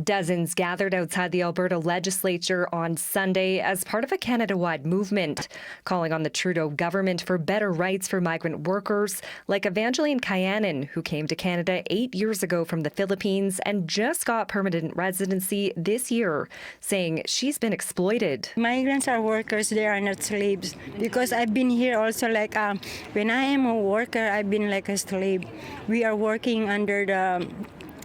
Dozens gathered outside the Alberta legislature on Sunday as part of a Canada-wide movement, calling on the Trudeau government for better rights for migrant workers, like Evangeline Kayanin, who came to Canada 8 years ago from the Philippines and just got permanent residency this year, saying she's been exploited. Migrants are workers, they are not slaves. Because I've been here also when I am a worker, I've been like a slave. We are working under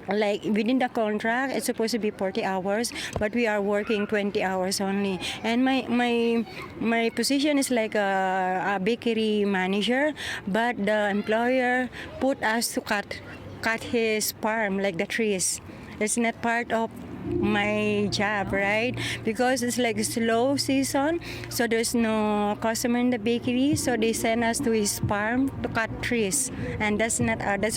within the contract, it's supposed to be 40 hours, but we are working 20 hours only. And my position is like a bakery manager, but the employer put us to cut his farm, like the trees. It's not part of my job, right? Because it's like a slow season, so there's no customer in the bakery, so they send us to his farm to cut trees, and that's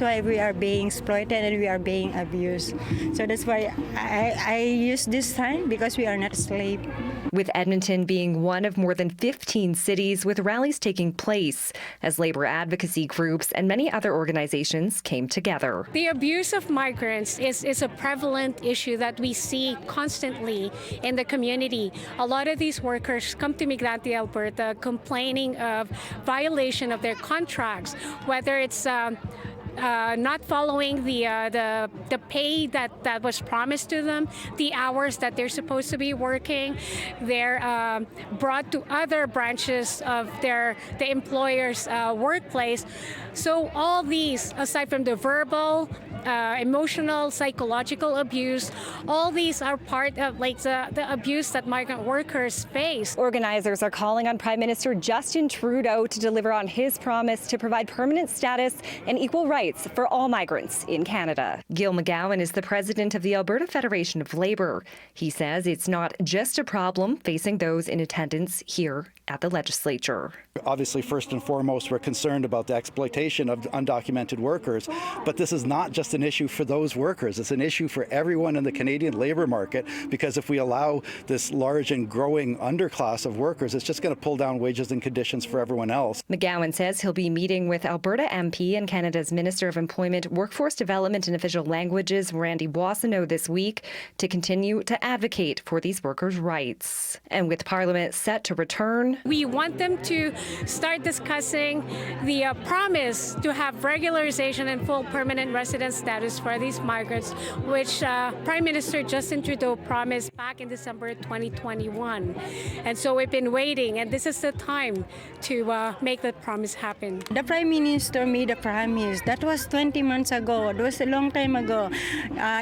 why we are being exploited and we are being abused. So that's why I use this time, because we are not slave. With Edmonton being one of more than 15 cities with rallies taking place as labor advocacy groups and many other organizations came together. The abuse of migrants is a prevalent issue that we see constantly in the community. A lot of these workers come to Migrante Alberta complaining of violation of their contracts, whether it's not following the pay that was promised to them, the hours that they're supposed to be working. They're brought to other branches of the employer's workplace. So all these, aside from the verbal, emotional, psychological abuse, all these are part of the abuse that migrant workers face. Organizers are calling on Prime Minister Justin Trudeau to deliver on his promise to provide permanent status and equal rights for all migrants in Canada. Gil McGowan is the president of the Alberta Federation of Labour. He says it's not just a problem facing those in attendance here at the legislature. Obviously, first and foremost, we're concerned about the exploitation of undocumented workers, but this is not just an issue for those workers. It's an issue for everyone in the Canadian labour market, because if we allow this large and growing underclass of workers, it's just going to pull down wages and conditions for everyone else. McGowan says he'll be meeting with Alberta MP and Canada's Minister of Employment, Workforce Development and Official Languages, Randy Boissonnault, this week to continue to advocate for these workers' rights. And with Parliament set to return, we want them to start discussing the promise to have regularization and full permanent resident status for these migrants, which Prime Minister Justin Trudeau promised back in December 2021. And so we've been waiting, and this is the time to make that promise happen. The Prime Minister made a promise. That was 20 months ago. That was a long time ago.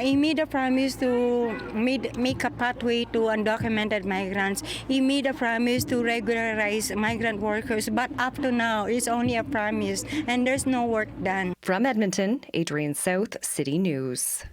He made a promise to make a pathway to undocumented migrants. He made a promise to regularize migrant workers, but up to now, it's only a promise, and there's no work done. From Edmonton, Adrienne South, City News.